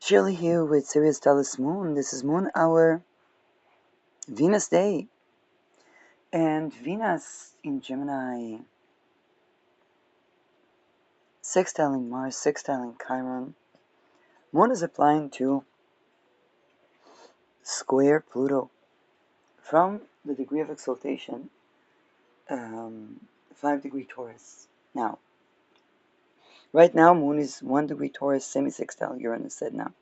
Shirley here with Sirius Taurus Moon. This is Moon Hour, Venus Day. And Venus in Gemini, sextiling Mars, sextiling Chiron. Moon is applying to square Pluto from the degree of exaltation, 5 degree Taurus. Now, right now, Moon is 1 degree Taurus, semi-sextile Uranus said now.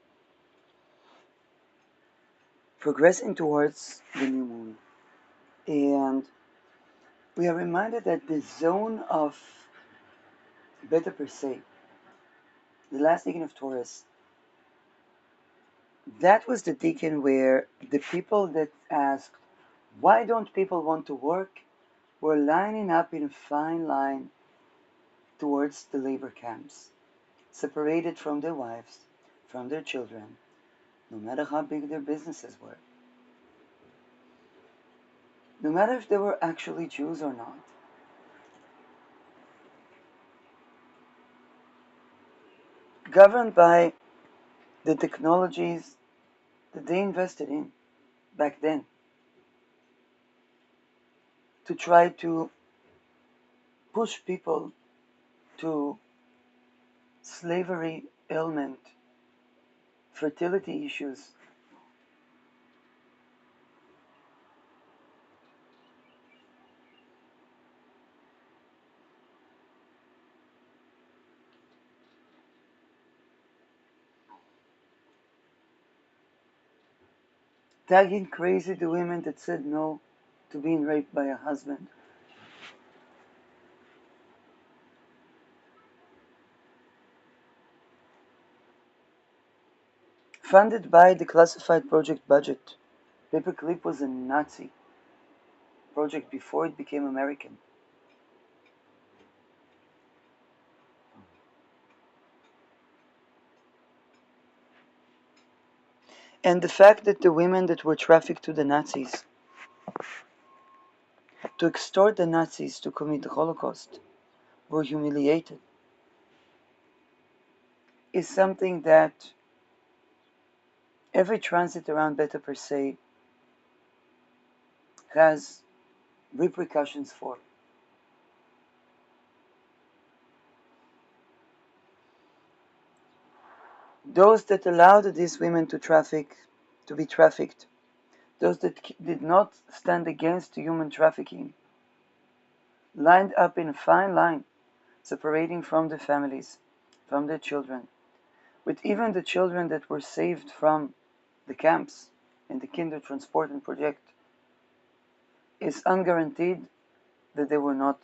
Progressing towards the new moon. And we are reminded that the zone of Beta Persei, the last decan of Taurus, that was the decan where the people that asked, why don't people want to work, were lining up in a fine line towards the labor camps, separated from their wives, from their children, no matter how big their businesses were, no matter if they were actually Jews or not. Governed by the technologies that they invested in back then to try to push people to slavery ailment, fertility issues. Tagging crazy the women that said no to being raped by a husband. Funded by the classified project budget. Paperclip was a Nazi project before it became American. And the fact that the women that were trafficked to the Nazis, to extort the Nazis to commit the Holocaust, were humiliated, is something that every transit around Beta Persei has repercussions for. Those that allowed these women to be trafficked, those that did not stand against human trafficking, lined up in a fine line, separating from their families, from their children, with even the children that were saved from the camps in the Kindertransporten project, is unguaranteed that they were not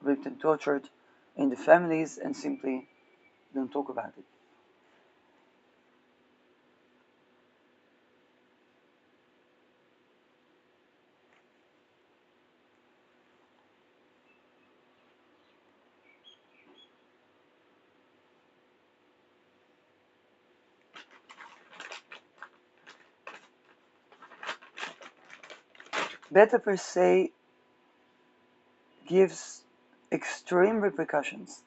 raped and tortured in the families and simply don't talk about it. Beta Persei gives extreme repercussions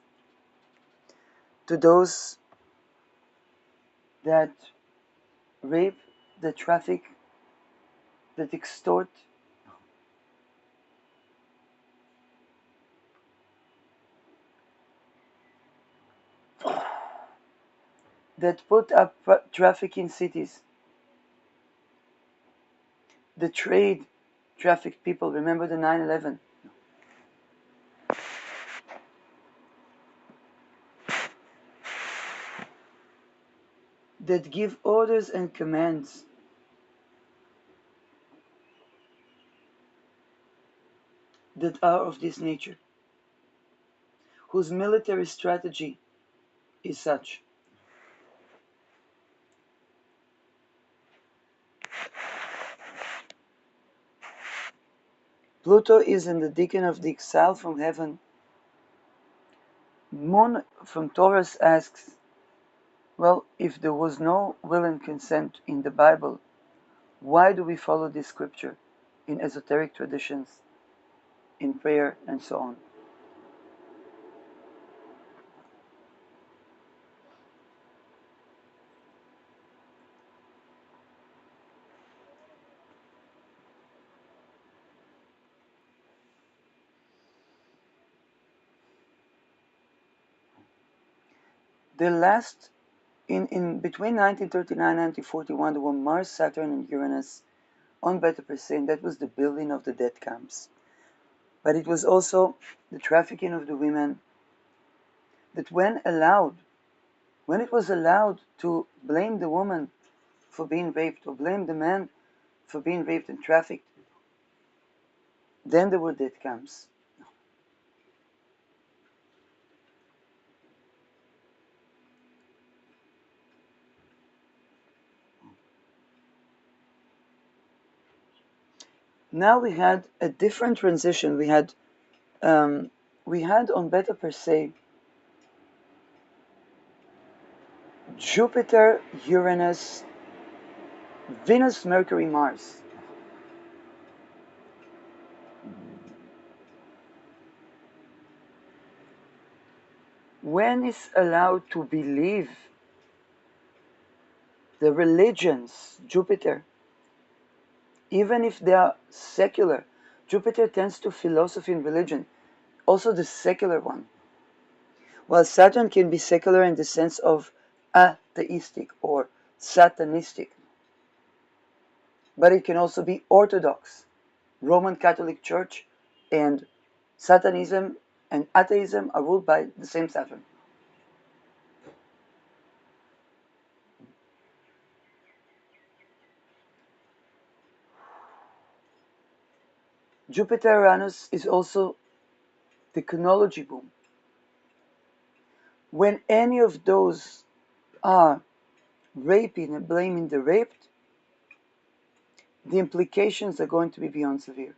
to those that rape, that traffic, that extort, that put up traffic in cities, the trade traffic people. Remember the 9/11? That give orders and commands that are of this nature, whose military strategy is such. Pluto is in the decan of the exile from heaven. Moon from Taurus asks, well, if there was no will and consent in the Bible, why do we follow this scripture in esoteric traditions, in prayer, and so on? The last, in between 1939 and 1941, there were Mars, Saturn, and Uranus on Beta Persei. That was the building of the death camps. But it was also the trafficking of the women that when it was allowed to blame the woman for being raped or blame the man for being raped and trafficked, then there were death camps. Now we had a different transition. We had on Beta Persei Jupiter, Uranus, Venus, Mercury, Mars. When is allowed to believe the religions, Jupiter, even if they are secular, Jupiter tends to philosophy and religion, also the secular one. While Saturn can be secular in the sense of atheistic or satanistic, but it can also be orthodox. Roman Catholic Church and Satanism and atheism are ruled by the same Saturn. Jupiter Uranus is also technology boom. When any of those are raping and blaming the raped, the implications are going to be beyond severe.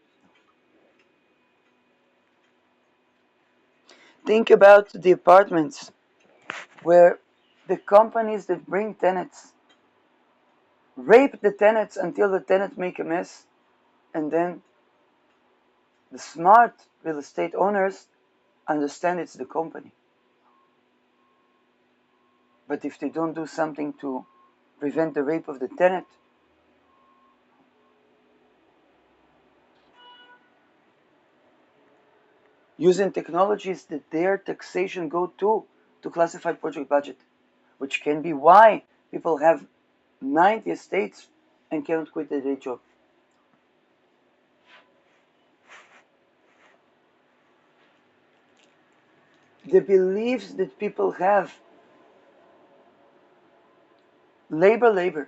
Think about the apartments where the companies that bring tenants rape the tenants until the tenants make a mess, and then the smart real estate owners understand it's the company. But if they don't do something to prevent the rape of the tenant, using technologies that their taxation go to classified project budget, which can be why people have 90 estates and cannot quit their day job. The beliefs that people have, labor.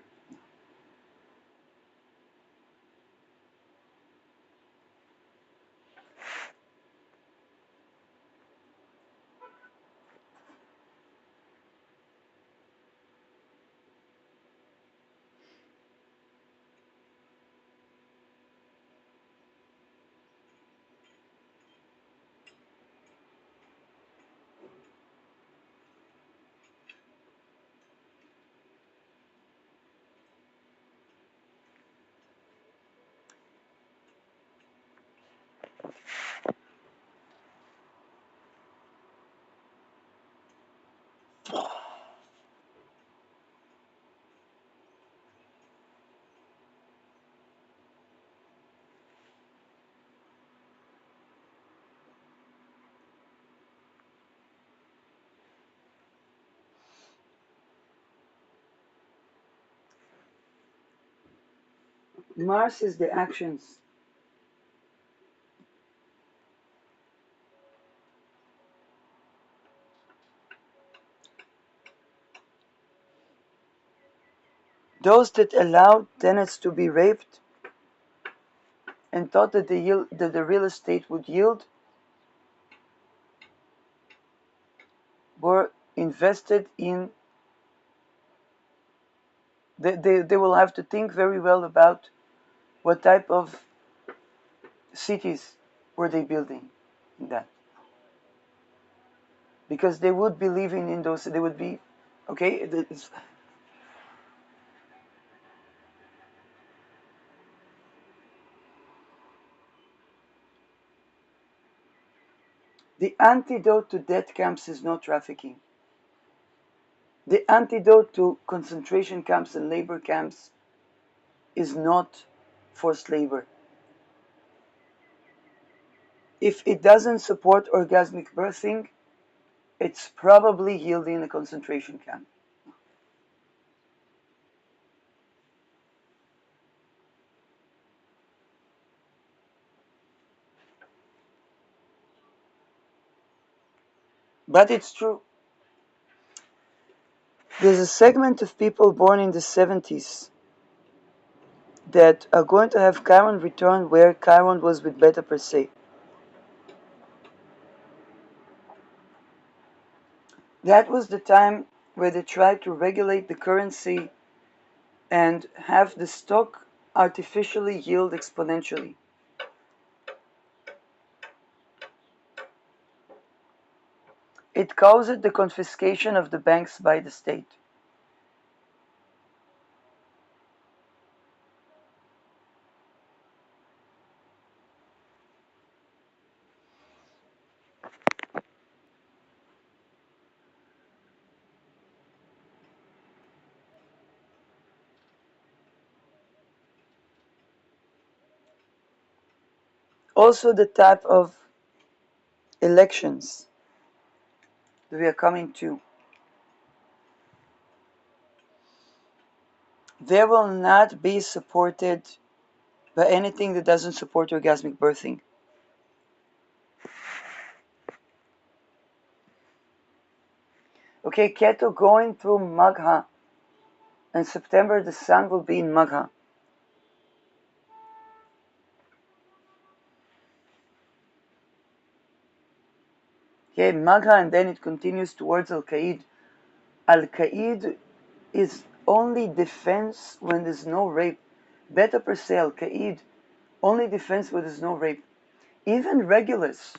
Mars is the actions. Those that allowed tenants to be raped and thought that the real estate would yield were invested in. They will have to think very well about what type of cities were they building in that. Because they would be living in those, they would be, okay, the antidote to death camps is not trafficking. The antidote to concentration camps and labor camps is not forced labor. If it doesn't support orgasmic birthing, it's probably yielding in a concentration camp. But it's true. There's a segment of people born in the 70s that are going to have Chiron return where Chiron was with Beta Persei. That was the time where they tried to regulate the currency and have the stock artificially yield exponentially. It caused the confiscation of the banks by the state. Also the type of elections that we are coming to. They will not be supported by anything that doesn't support orgasmic birthing. Okay, Ketu going through Magha. In September, the sun will be in Magha. Okay, Magha, and then it continues towards Al-Qaid. Al-Qaid is only defense when there's no rape. Beta Persei, Al-Qaid, only defense when there's no rape. Even regulars,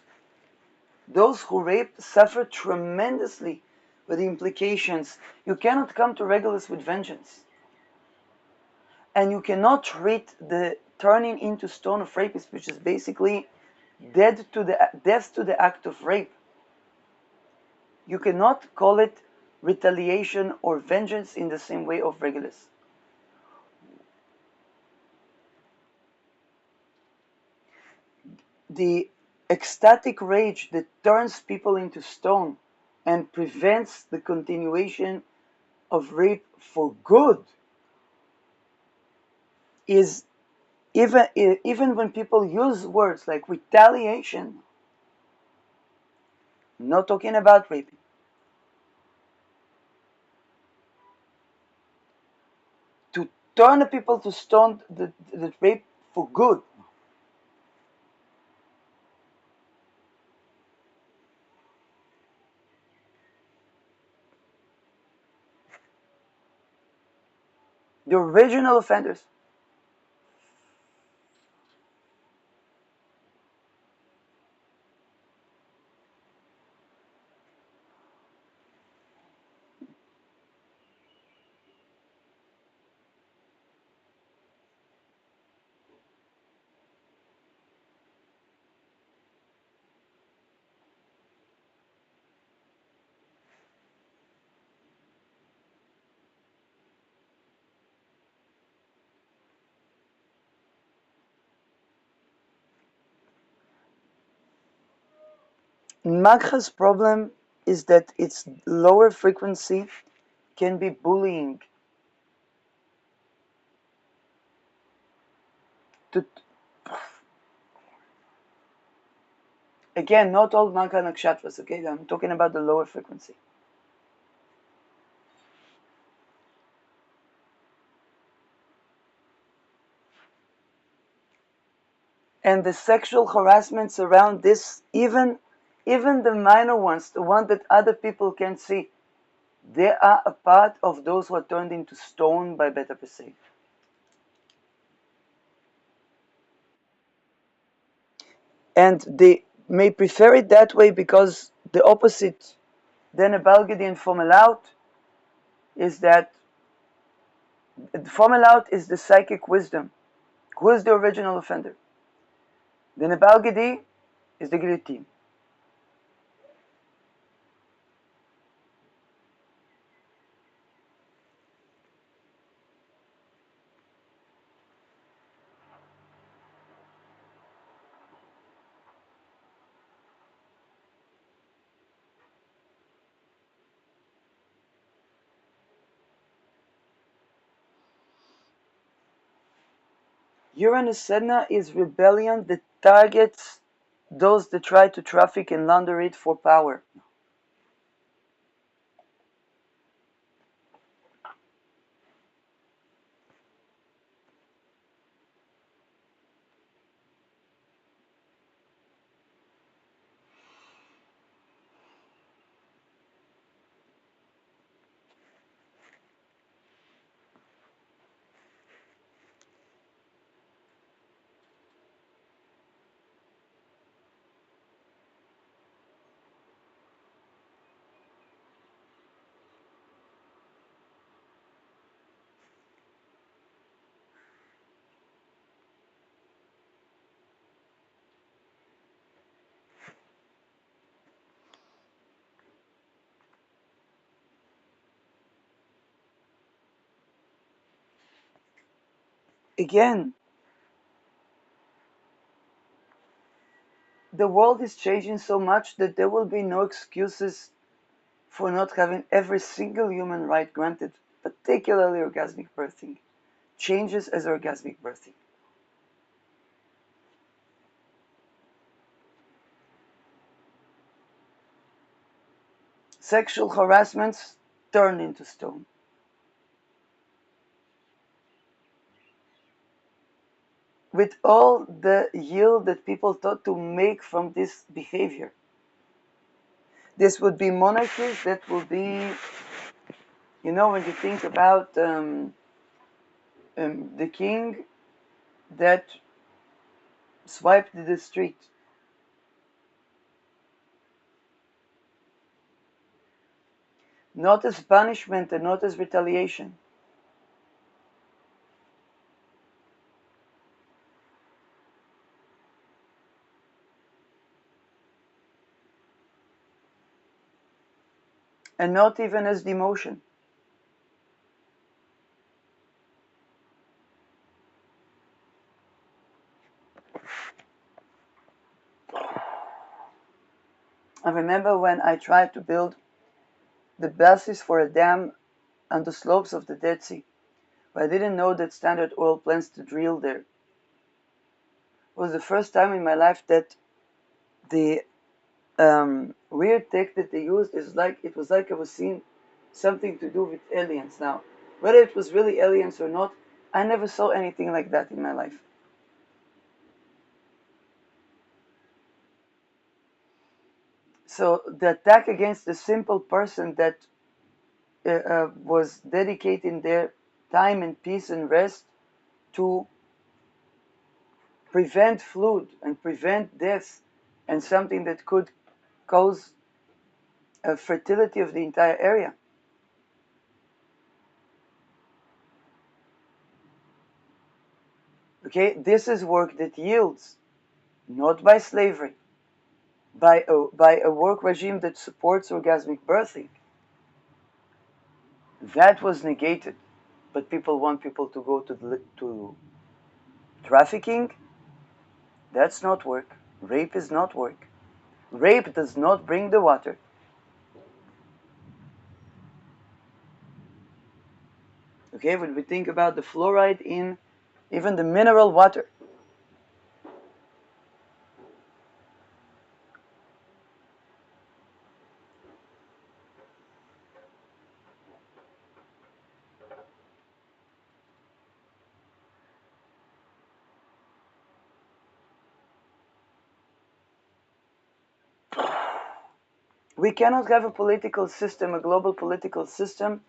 those who rape suffer tremendously with the implications. You cannot come to regulars with vengeance. And you cannot treat the turning into stone of rapists, which is basically death to the act of rape. You cannot call it retaliation or vengeance in the same way of regulars. The ecstatic rage that turns people into stone and prevents the continuation of rape for good is even when people use words like retaliation, not talking about raping. To turn the people to stone that rape for good. The original offenders. Magha's problem is that its lower frequency can be bullying. To, again, not all Magha nakshatras, okay? I'm talking about the lower frequency. And the sexual harassments around this, even the minor ones, the one that other people can't see, they are a part of those who are turned into stone by Beta Persei. And they may prefer it that way because the opposite than a Balgadian Fomal is that Fomal is the psychic wisdom. Who is the original offender? The Nebalgadi is the guillotine. Uranus Sedna is rebellion that targets those that try to traffic and launder it for power. Again, the world is changing so much that there will be no excuses for not having every single human right granted, particularly orgasmic birthing. Changes as orgasmic birthing. Sexual harassments turned into stone. With all the yield that people thought to make from this behavior. This would be monarchies that will be, when you think about the king that swiped the street. Not as punishment and not as retaliation. And not even as demotion. I remember when I tried to build the basis for a dam on the slopes of the Dead Sea, but I didn't know that Standard Oil plans to drill there. It was the first time in my life that the weird tech that they used it was like I was seeing something to do with aliens. Now, whether it was really aliens or not, I never saw anything like that in my life. So the attack against the simple person that was dedicating their time and peace and rest to prevent flood and prevent death and something that could cause a fertility of the entire area. Okay, this is work that yields, not by slavery, by a work regime that supports orgasmic birthing. That was negated, but people want people to go to trafficking. That's not work. Rape is not work. Rape does not bring the water. Okay, when we think about the fluoride in even the mineral water, we cannot have a political system, a global political system,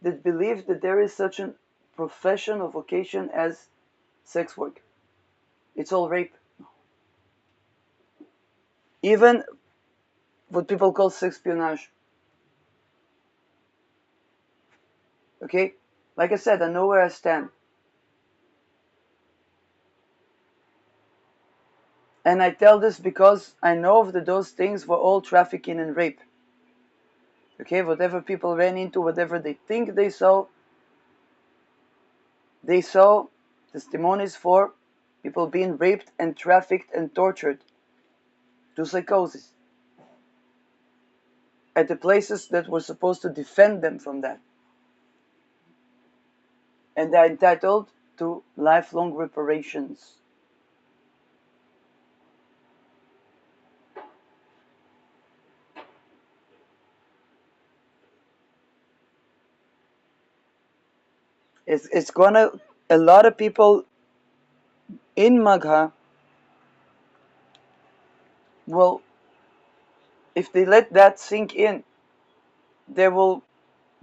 that believes that there is such a profession or vocation as sex work. It's all rape. Even what people call sexpionage. Okay? Like I said, I know where I stand. And I tell this because I know that those things were all trafficking and rape. Okay, whatever people ran into, whatever they think they saw testimonies for people being raped and trafficked and tortured to psychosis at the places that were supposed to defend them from that. And they're entitled to lifelong reparations. It's gonna, a lot of people in Magha will, if they let that sink in, they will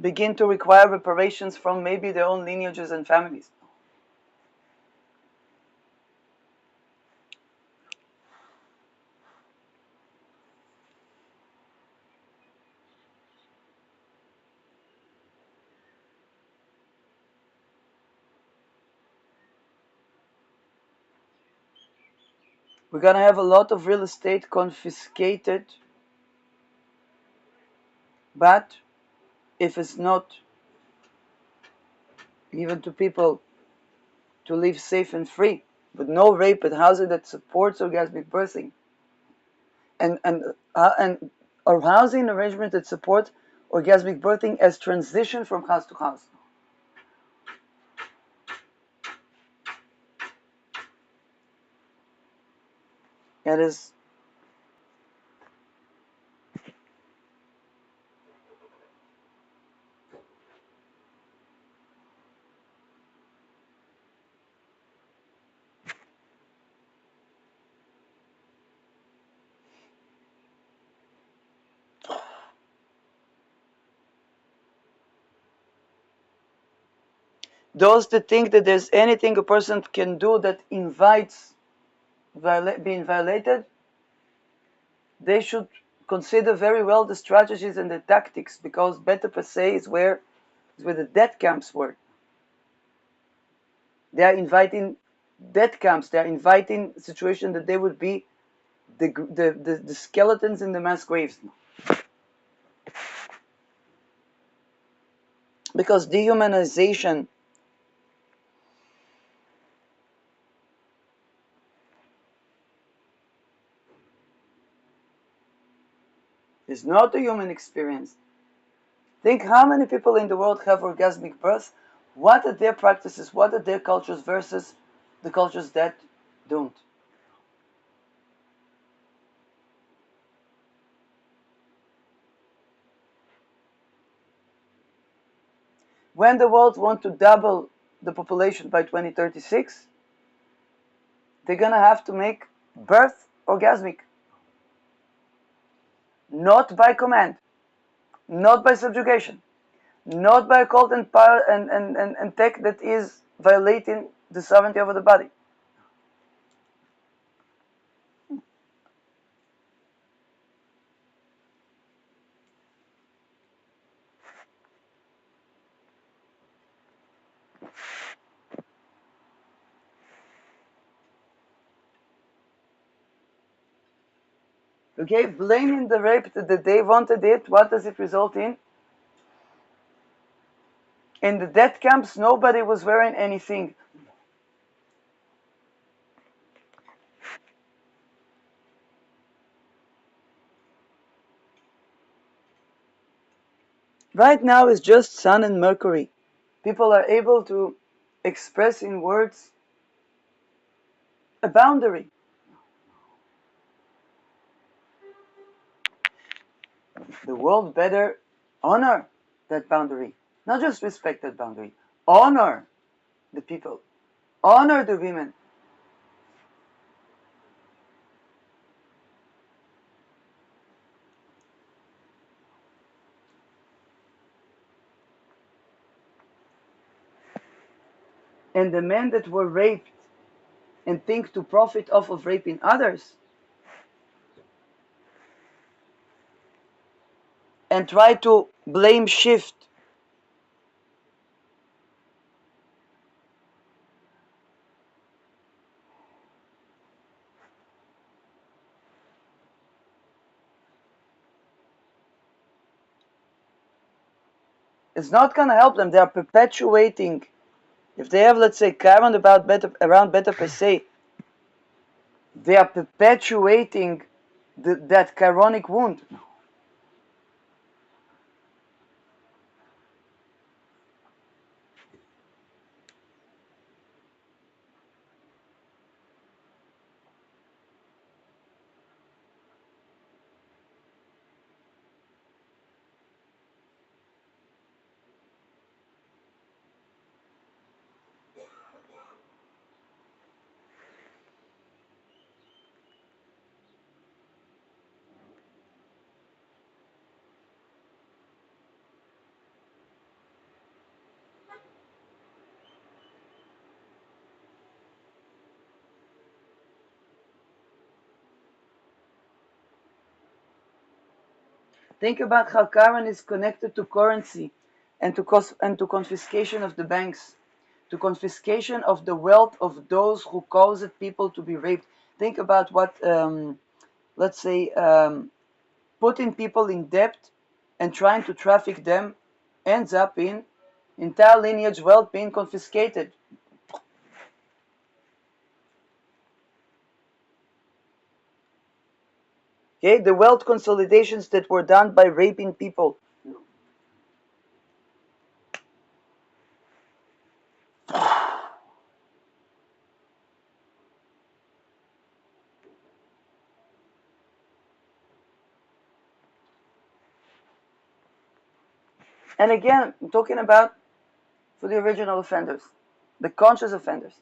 begin to require reparations from maybe their own lineages and families. We're gonna have a lot of real estate confiscated, but if it's not given to people to live safe and free, with no rape, but housing that supports orgasmic birthing, and a housing arrangement that supports orgasmic birthing as transition from house to house. It is those that think that there's anything a person can do that invites being violated, they should consider very well the strategies and the tactics, because Beta per se is where the death camps were. They are inviting death camps. They are inviting a situation that they would be the skeletons in the mass graves. Because dehumanization is not a human experience. Think how many people in the world have orgasmic birth. What are their practices? What are their cultures versus the cultures that don't? When the world wants to double the population by 2036, they're gonna have to make birth orgasmic. Not by command, not by subjugation, not by occult and power and tech that is violating the sovereignty over the body. Okay, blaming the rape that they wanted it, what does it result in? In the death camps, nobody was wearing anything. Right now it's just Sun and Mercury. People are able to express in words a boundary. The world better honor that boundary. Not just respect that boundary. Honor the people. Honor the women. And the men that were raped and think to profit off of raping others and try to blame shift. It's not going to help them. They are perpetuating. If they have, let's say, Chiron around Beta per se, they are perpetuating that Chironic wound. Think about how Chiron is connected to currency and to confiscation of the banks, to confiscation of the wealth of those who caused people to be raped. Think about what, let's say, putting people in debt and trying to traffic them ends up in entire lineage wealth being confiscated. Okay, the wealth consolidations that were done by raping people. And again, I'm talking about for the original offenders, the conscious offenders.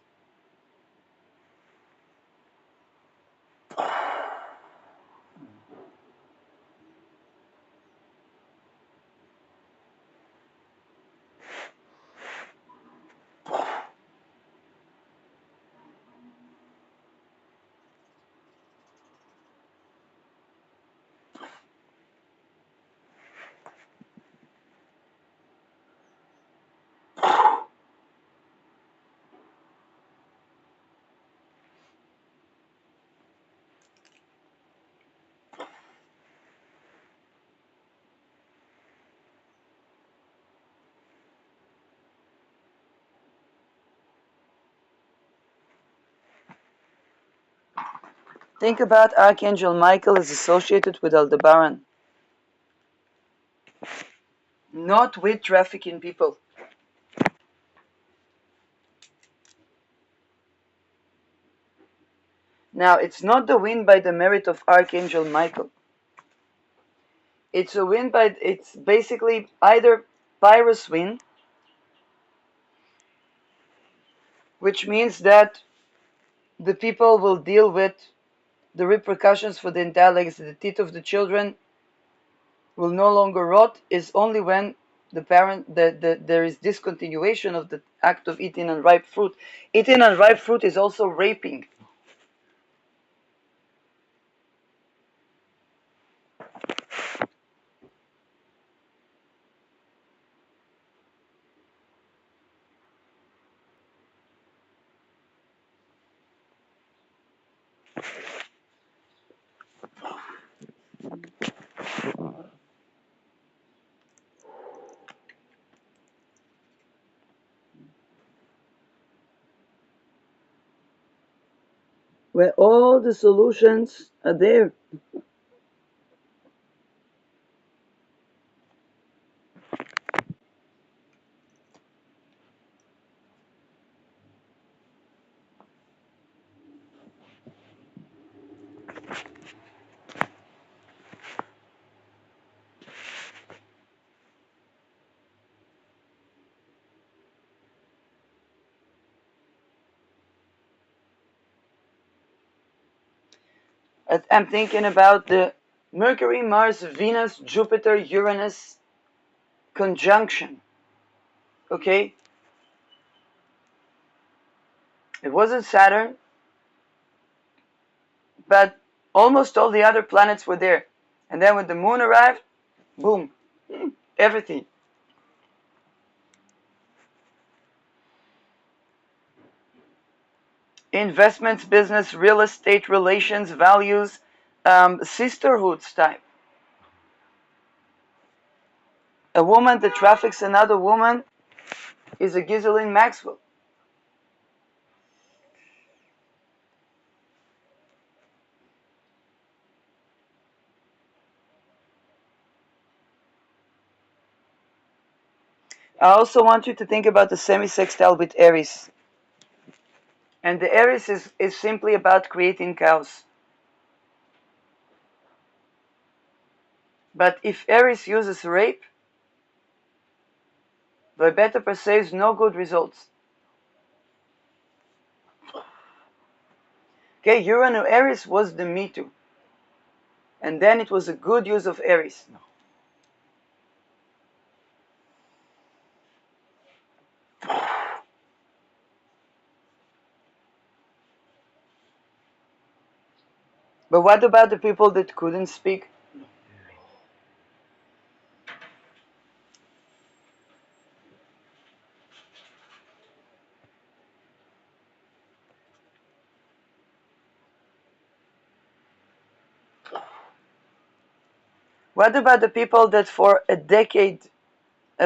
Think about Archangel Michael as associated with Aldebaran, not with trafficking people. Now, it's not the win by the merit of Archangel Michael. It's a win by, it's basically either Pyrrhus win, which means that the people will deal with the repercussions for the entire legacy. The teeth of the children will no longer rot, is only when there is discontinuation of the act of eating unripe fruit. Eating unripe fruit is also raping. Where all the solutions are there. I'm thinking about the Mercury, Mars, Venus, Jupiter, Uranus conjunction. Okay? It wasn't Saturn, but almost all the other planets were there. And then when the moon arrived, boom, everything. Investments, business, real estate, relations, values, sisterhoods type. A woman that traffics another woman is a Ghislaine Maxwell. I also want you to think about the semi-sextile with Aries. And the Aries is simply about creating chaos. But if Aries uses rape, the beta perceives no good results. Okay, Uranus Aries was the Me Too. And then it was a good use of Aries. But what about the people that couldn't speak? What about the people that for a decade,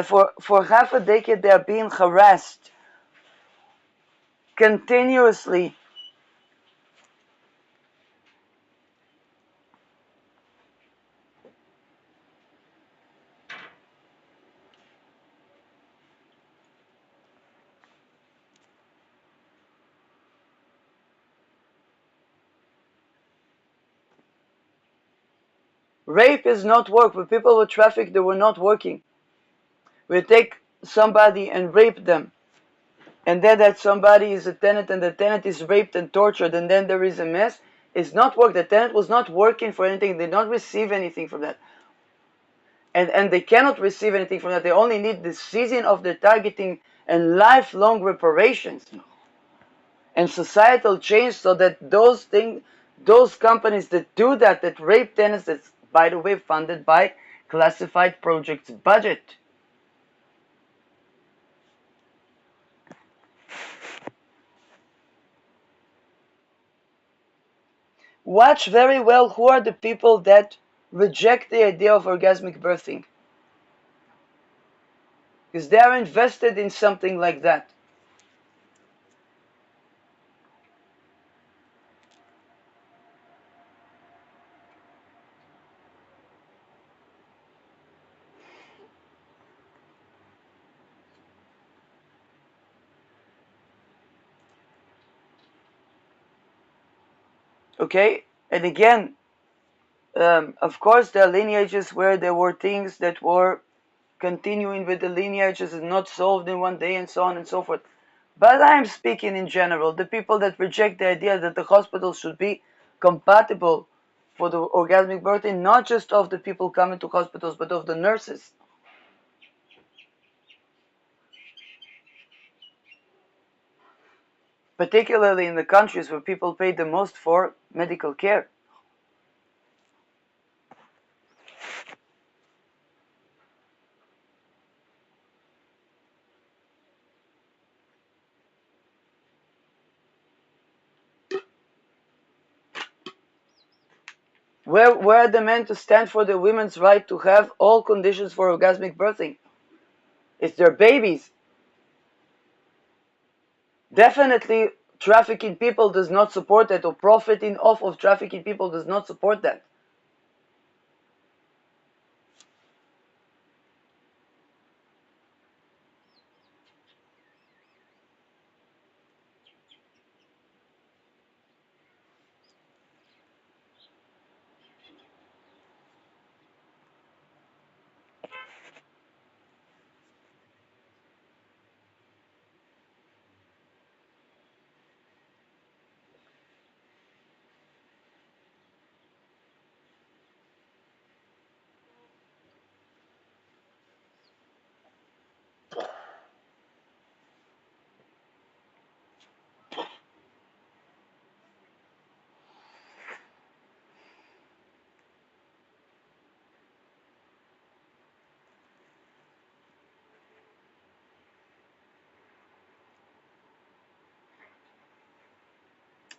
for half a decade, they are being harassed continuously? Rape is not work. When people were trafficked, they were not working. We take somebody and rape them, and then that somebody is a tenant and the tenant is raped and tortured, and then there is a mess. It's not work. The tenant was not working for anything. They did not receive anything from that. And they cannot receive anything from that. They only need the ceasing of the targeting and lifelong reparations and societal change, so that those companies that do that, that rape tenants, that's by the way funded by classified projects budget. Watch very well who are the people that reject the idea of orgasmic birthing, because they are invested in something like that. Okay, and again, of course, there are lineages where there were things that were continuing with the lineages and not solved in one day, and so on and so forth. But I'm speaking in general, the people that reject the idea that the hospital should be compatible for the orgasmic birthing, not just of the people coming to hospitals, but of the nurses. Particularly in the countries where people pay the most for medical care. Where are the men to stand for the women's right to have all conditions for orgasmic birthing? It's their babies. Definitely, trafficking people does not support that, or profiting off of trafficking people does not support that.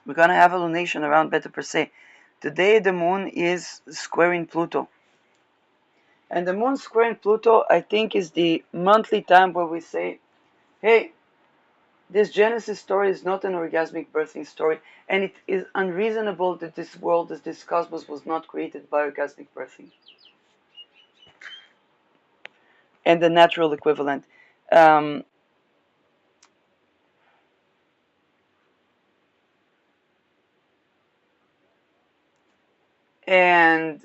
We're gonna have a lunation around Beta Persei. Today the moon is squaring Pluto. And the moon squaring Pluto, I think, is the monthly time where we say, hey, this Genesis story is not an orgasmic birthing story, and it is unreasonable that this world, this cosmos, was not created by orgasmic birthing. And the natural equivalent. Um, and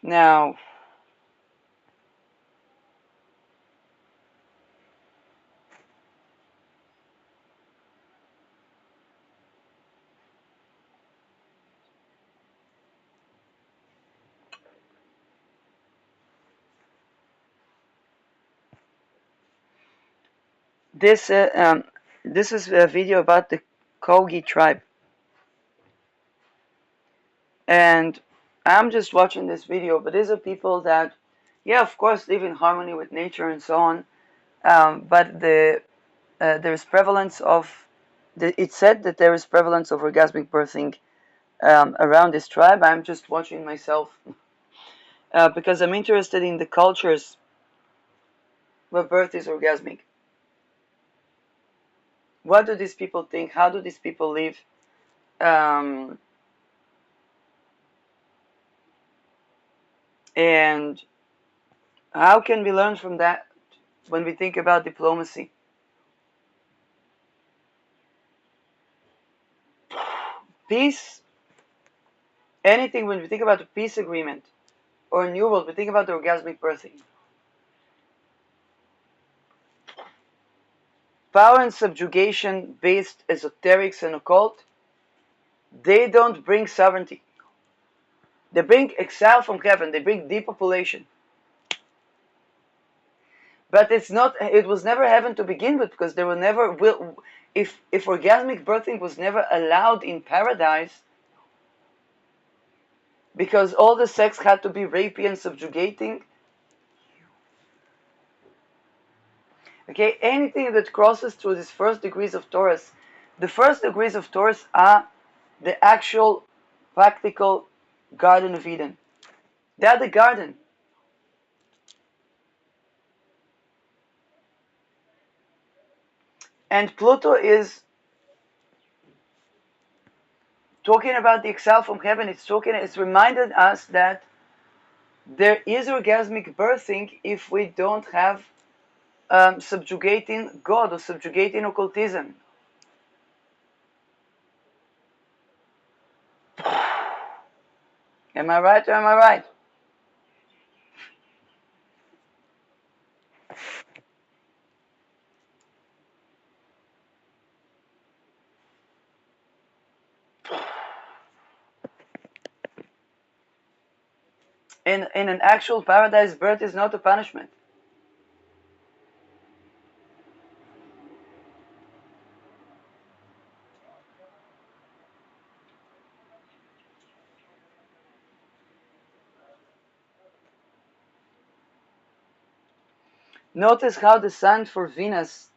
now, this this is a video about the Kogi tribe, and I'm just watching this video. But these are people that, Yeah, of course, live in harmony with nature and so on. But there is prevalence of, it's said that there is prevalence of orgasmic birthing around this tribe. I'm just watching myself because I'm interested in the cultures where birth is orgasmic. What do these people think? How do these people live? Um, and how can we learn from that when we think about diplomacy? Peace, anything, when we think about a peace agreement or a new world, we think about the orgasmic birthing. Power and subjugation based esoterics and occult, they don't bring sovereignty. They bring exile from heaven, they bring depopulation. But it's not, it was never heaven to begin with, because there were never will, if orgasmic birthing was never allowed in paradise, because all the sex had to be rapey and subjugating. Okay, anything that crosses through these first degrees of Taurus, the first degrees of Taurus are the actual practical Garden of Eden. They are the garden. And Pluto is talking about the exile from heaven. It's reminded us that there is orgasmic birthing if we don't have subjugating God or subjugating occultism. Am I right or am I right? In an actual paradise, birth is not a punishment. Notice how the sign for Venus,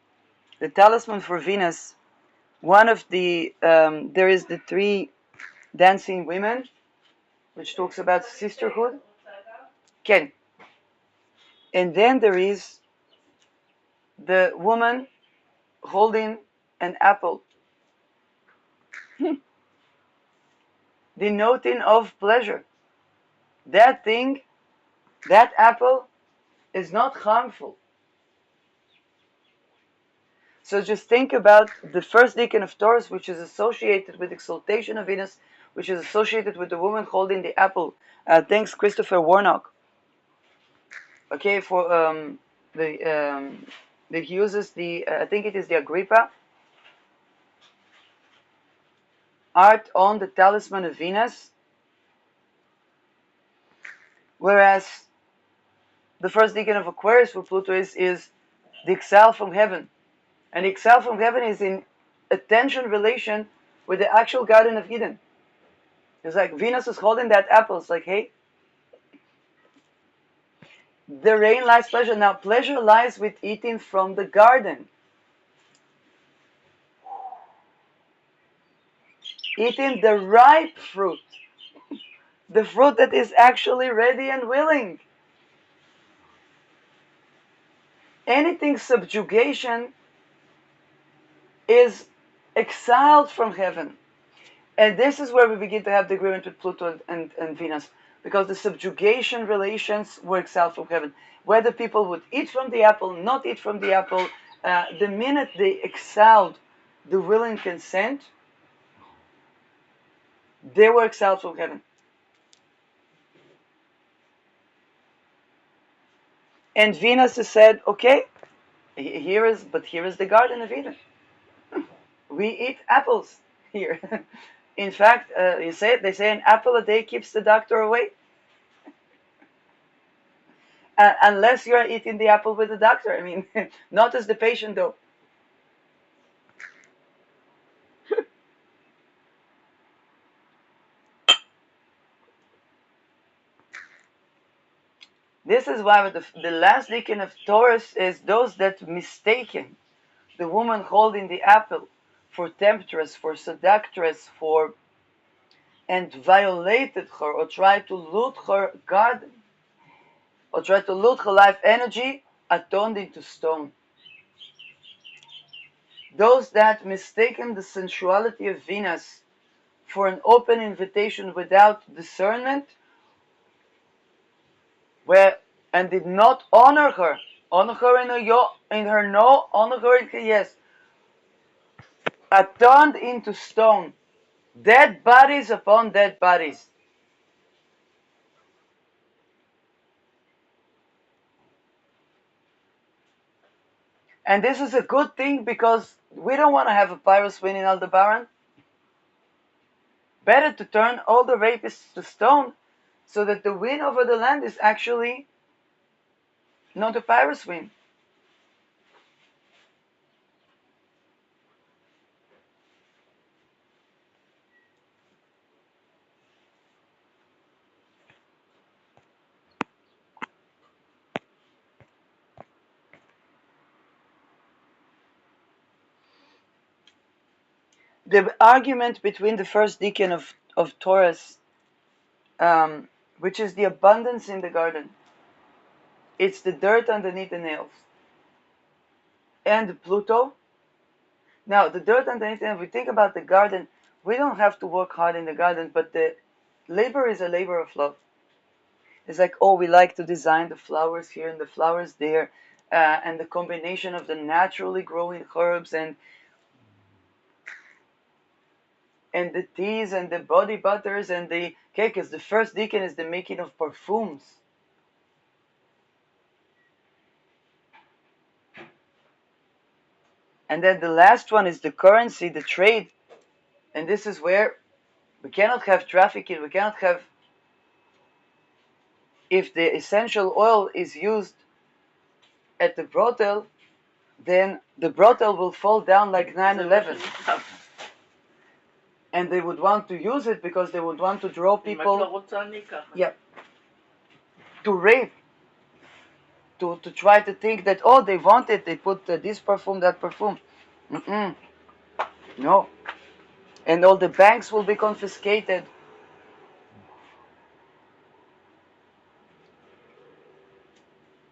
the talisman for Venus, one of the, there is the three dancing women, which talks about sisterhood. Ken. And then there is the woman holding an apple, denoting of pleasure. That thing, that apple, is not harmful. So just think about the first decan of Taurus, which is associated with exaltation of Venus, which is associated with the woman holding the apple. Thanks, Christopher Warnock. Okay, for he uses the, I think it is the Agrippa art on the talisman of Venus, whereas the first decan of Aquarius for Pluto is the exile from heaven. And the exile from heaven is in a tension relation with the actual Garden of Eden. It's like Venus is holding that apple. It's like, hey, therein lies pleasure. Now, pleasure lies with eating from the garden. Eating the ripe fruit. The fruit that is actually ready and willing. Anything subjugation is exiled from heaven. And this is where we begin to have the agreement with Pluto and Venus, because the subjugation relations were exiled from heaven. Whether people would eat from the apple, not eat from the apple, the minute they exiled the will and consent, they were exiled from heaven. And Venus has said, okay, here is the Garden of Eden. We eat apples here. In fact, they say an apple a day keeps the doctor away. Unless you're eating the apple with the doctor. I mean, not as the patient though. This is why the last deacon of Taurus is those that mistaken the woman holding the apple for temptress, for seductress, and violated her or tried to loot her garden or tried to loot her life energy are turned into stone. Those that mistaken the sensuality of Venus for an open invitation without discernment and did not honor her in her no, honor her in her yes, are turned into stone. Dead bodies upon dead bodies. And this is a good thing because we don't want to have a Pyrrhus win in Aldebaran. Better to turn all the rapists to stone so that the win over the land is actually not a Pyrrhus win. The argument between the first deacon of Taurus, which is the abundance in the garden, it's the dirt underneath the nails, and Pluto. Now, the dirt underneath, and if we think about the garden, we don't have to work hard in the garden, but the labor is a labor of love. It's like, oh, we like to design the flowers here and the flowers there, and the combination of the naturally growing herbs and the teas and the body butters and the cake. Because the first deacon is the making of perfumes. And then the last one is the currency, the trade. And this is where we cannot have trafficking. We cannot have, if the essential oil is used at the brothel, then the brothel will fall down like 9/11. And they would want to use it because they would want to draw people, yeah, to rape, to try to think that, oh, they want it, they put this perfume, that perfume. No. And all the banks will be confiscated.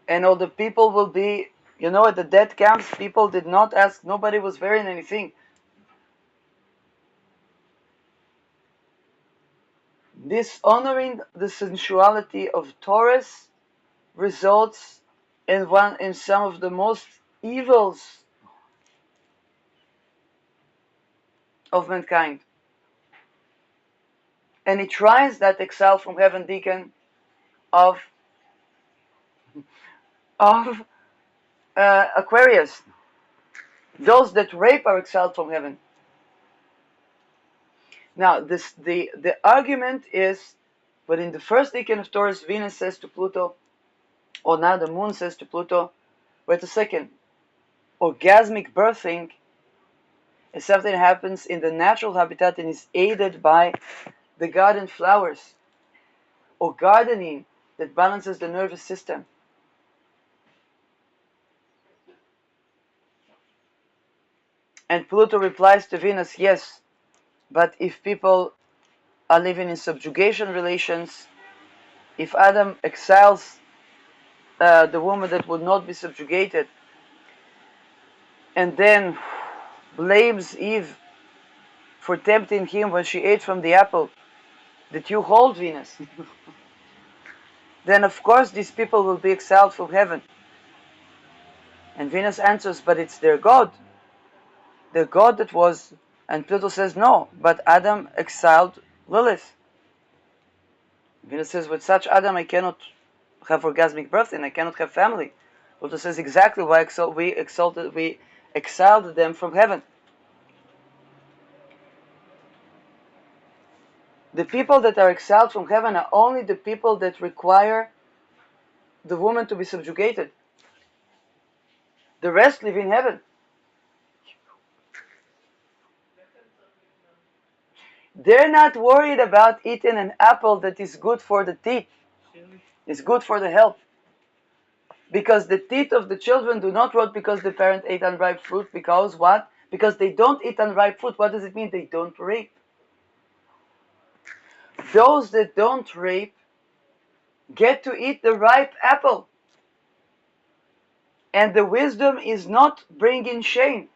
And all the people will be, at the death camps, people did not ask, nobody was wearing anything. Dishonoring the sensuality of Taurus results in some of the most evils of mankind. And it tries that exile from heaven deacon of Aquarius. Those that rape are exiled from heaven. Now, the argument is, but in the first deacon of Taurus, Venus says to Pluto, or now the moon says to Pluto, wait a second, orgasmic birthing is something that happens in the natural habitat and is aided by the garden flowers, or gardening that balances the nervous system. And Pluto replies to Venus, yes, but if people are living in subjugation relations, if Adam exiles the woman that would not be subjugated, and then blames Eve for tempting him when she ate from the apple that you hold, Venus, then of course these people will be exiled from heaven. And Venus answers, but it's their God. The God that was, and Pluto says, no, but Adam exiled Lilith. Venus says, with such Adam I cannot have orgasmic birth and I cannot have family. Pluto says exactly why we exiled them from heaven. The people that are exiled from heaven are only the people that require the woman to be subjugated. The rest live in heaven. They're not worried about eating an apple that is good for the teeth. It's good for the health. Because the teeth of the children do not rot because the parent ate unripe fruit. Because what? Because they don't eat unripe fruit. What does it mean? They don't rape. Those that don't rape get to eat the ripe apple. And the wisdom is not bringing shame.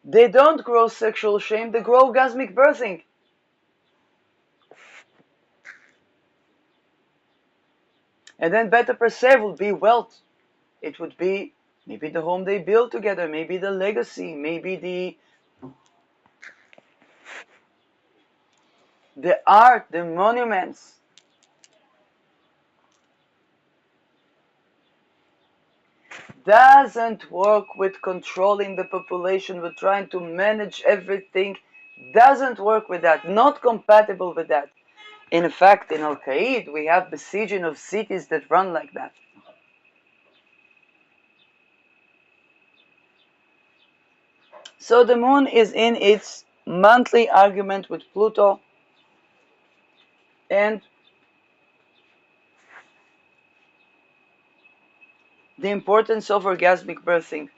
They don't grow sexual shame, they grow orgasmic birthing. And then beta per se would be wealth. It would be maybe the home they build together, maybe the legacy, maybe the art, the monuments. Doesn't work with controlling the population, with trying to manage everything. Doesn't work with that. Not compatible with that. In fact, in Al Qaeda, we have besieging of cities that run like that. So the moon is in its monthly argument with Pluto, and the importance of orgasmic birthing.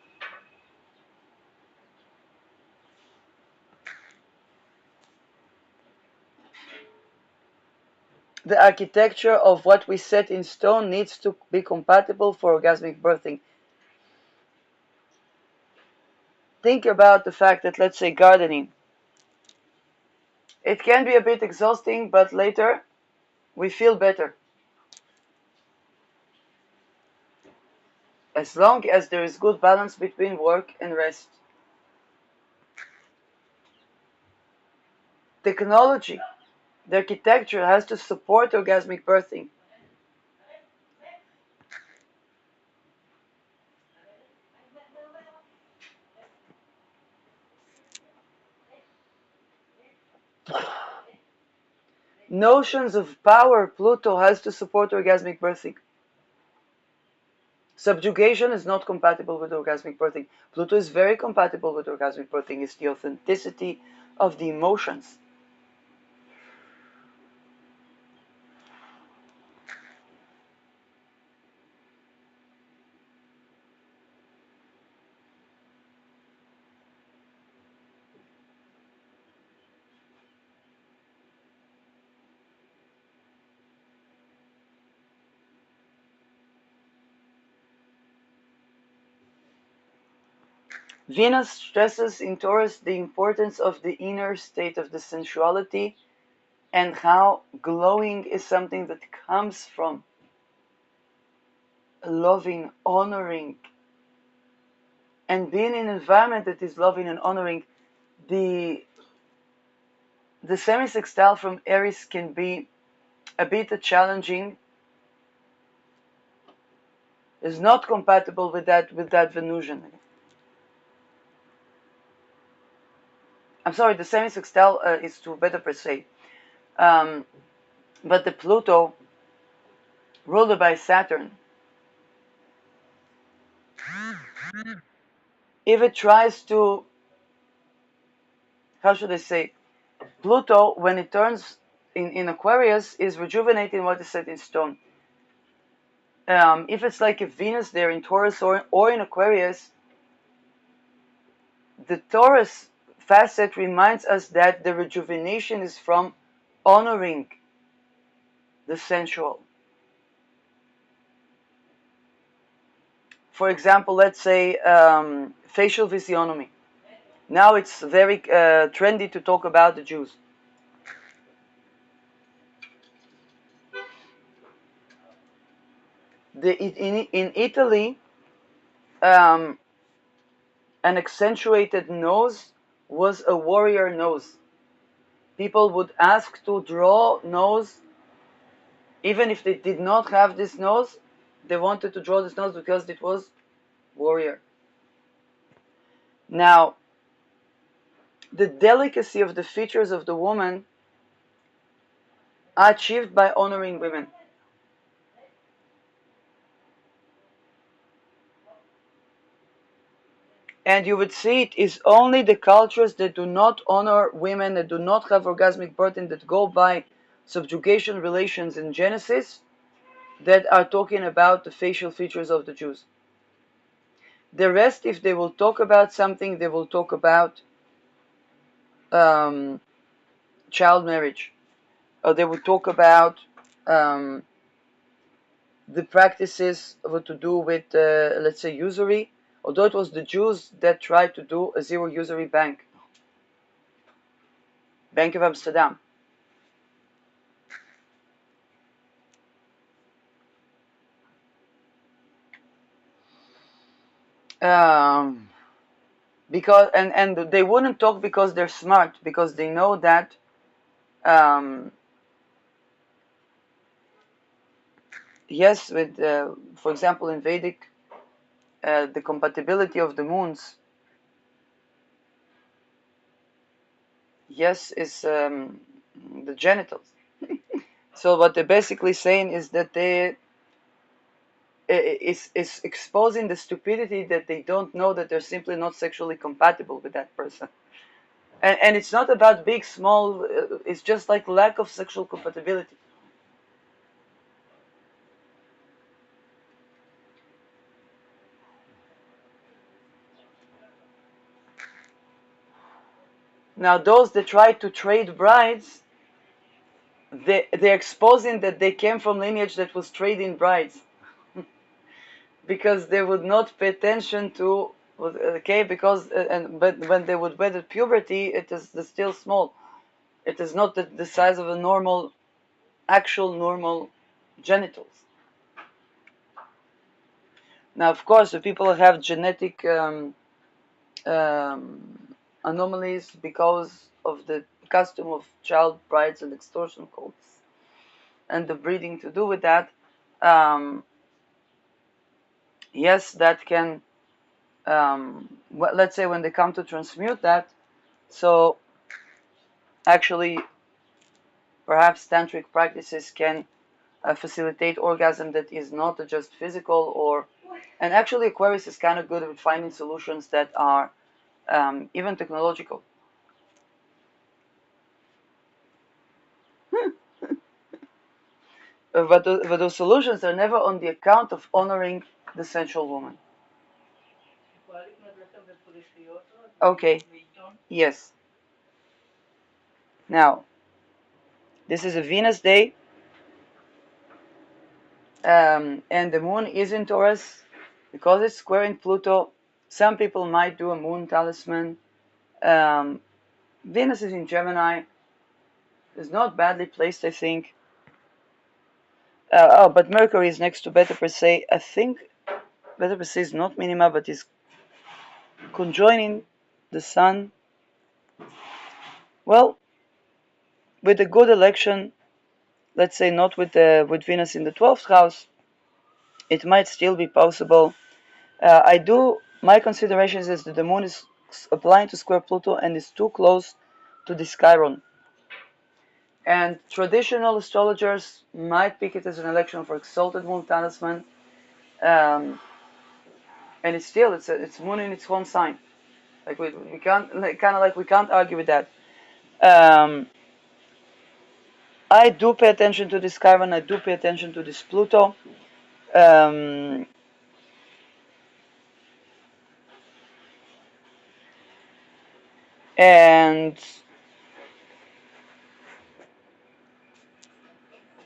The architecture of what we set in stone needs to be compatible for orgasmic birthing. Think about the fact that, let's say, gardening. It can be a bit exhausting, but later we feel better. As long as there is good balance between work and rest. Technology, the architecture has to support orgasmic birthing. Notions of power, Pluto has to support orgasmic birthing. Subjugation is not compatible with orgasmic birthing. Pluto is very compatible with orgasmic birthing. It's the authenticity of the emotions. Venus stresses in Taurus the importance of the inner state of the sensuality and how glowing is something that comes from loving, honoring, and being in an environment that is loving and honoring. The semi-sextile from Aries can be a bit challenging, is not compatible with that Venusian. I'm sorry, the semi-sextile is to beta per se. But the Pluto, ruled by Saturn, if it tries to, how should I say, Pluto, when it turns in Aquarius, is rejuvenating what is set in stone. If it's like a Venus there in Taurus or in Aquarius, the Taurus facet reminds us that the rejuvenation is from honoring the sensual. For example, let's say facial physiognomy. Now it's very trendy to talk about the Jews. In Italy, an accentuated nose was a warrior nose. People would ask to draw nose, even if they did not have this nose, they wanted to draw this nose because it was warrior. Now, the delicacy of the features of the woman are achieved by honoring women. And you would see it is only the cultures that do not honor women, that do not have orgasmic birth, and that go by subjugation relations in Genesis, that are talking about the facial features of the Jews. The rest, if they will talk about something, they will talk about child marriage, or they will talk about the practices what to do with, let's say, usury, although it was the Jews that tried to do a zero usury bank of Amsterdam. Because and they wouldn't talk because they're smart, because they know that yes, with for example in Vedic, the compatibility of the moons, yes, is the genitals. So what they're basically saying is that they is exposing the stupidity that they don't know that they're simply not sexually compatible with that person. And it's not about big, small, it's just like lack of sexual compatibility. Now, those that try to trade brides, they're exposing that they came from lineage that was trading brides. Because they would not pay attention to, okay, because, but when they would wed at puberty, it is still small. It is not the size of a normal, actual normal genitals. Now, of course, the people have genetic anomalies because of the custom of child brides and extortion cults and the breeding to do with that. Yes, that can, let's say when they come to transmute that, so actually perhaps tantric practices can facilitate orgasm that is not just physical, or, and actually Aquarius is kind of good at finding solutions that are even technological. But those solutions are never on the account of honoring the sensual woman. Okay, yes. Now, this is a Venus day, and the moon is in Taurus. Because it's squaring Pluto, some people might do a moon talisman. Venus is in Gemini. It's not badly placed, I think. But Mercury is next to Beta Persei. I think Beta Persei is not minima, but is conjoining the Sun. Well, with a good election, let's say not with Venus in the 12th house, it might still be possible. My considerations is that the moon is applying to square Pluto and is too close to the Chiron. And traditional astrologers might pick it as an election for exalted moon talisman. And it's still, it's moon in its own sign. Like we can't, like, kind of like we can't argue with that. I do pay attention to this Chiron. I do pay attention to this Pluto. And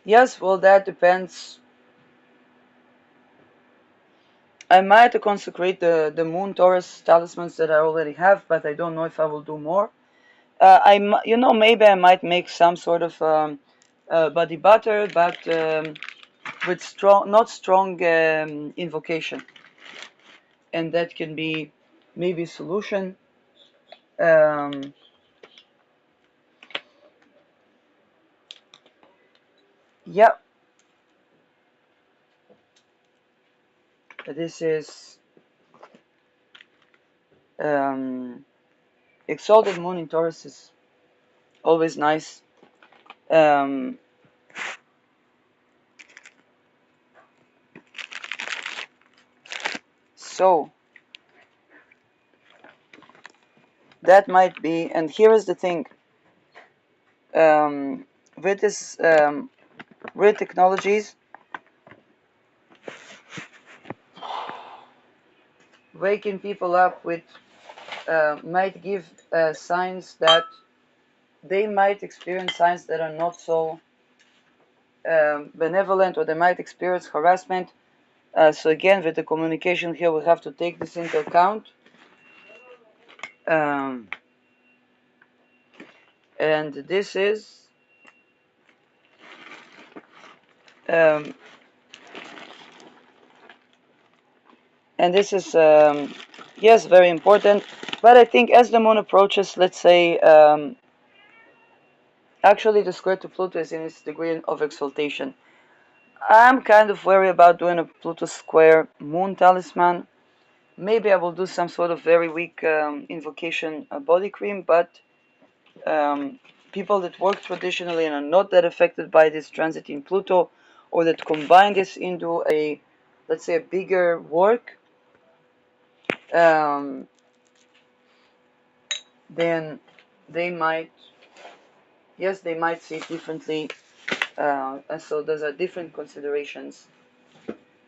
yes, well, that depends. I might consecrate the Moon Taurus talismans that I already have, but I don't know if I will do more. Maybe I might make some sort of body butter, but with not strong invocation, and that can be maybe a solution. Yeah, this is exalted moon in Taurus is always nice. So That might be, and here is the thing, with this with technologies, waking people up with might give signs that they might experience signs that are not so benevolent, or they might experience harassment. So again, with the communication here, we have to take this into account. And this is yes, very important. But I think as the moon approaches, let's say, actually the square to Pluto is in its degree of exaltation. I'm kind of worried about doing a Pluto square moon talisman. Maybe I will do some sort of very weak invocation body cream, but people that work traditionally and are not that affected by this transit in Pluto, or that combine this into a, let's say, a bigger work, then they might, yes, they might see it differently. And so those are different considerations.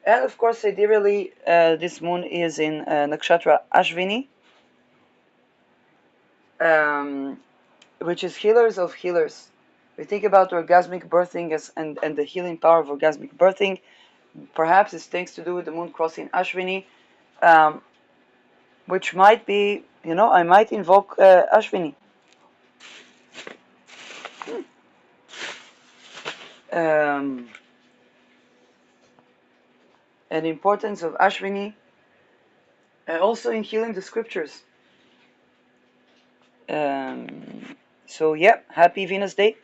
And of course, ideally, this moon is in nakshatra Ashvini, which is healers of healers. We think about orgasmic birthing and the healing power of orgasmic birthing. Perhaps it's things to do with the moon crossing Ashvini, which might be, I might invoke Ashvini. And the importance of Ashvini also in healing the scriptures. So yeah, happy Venus Day.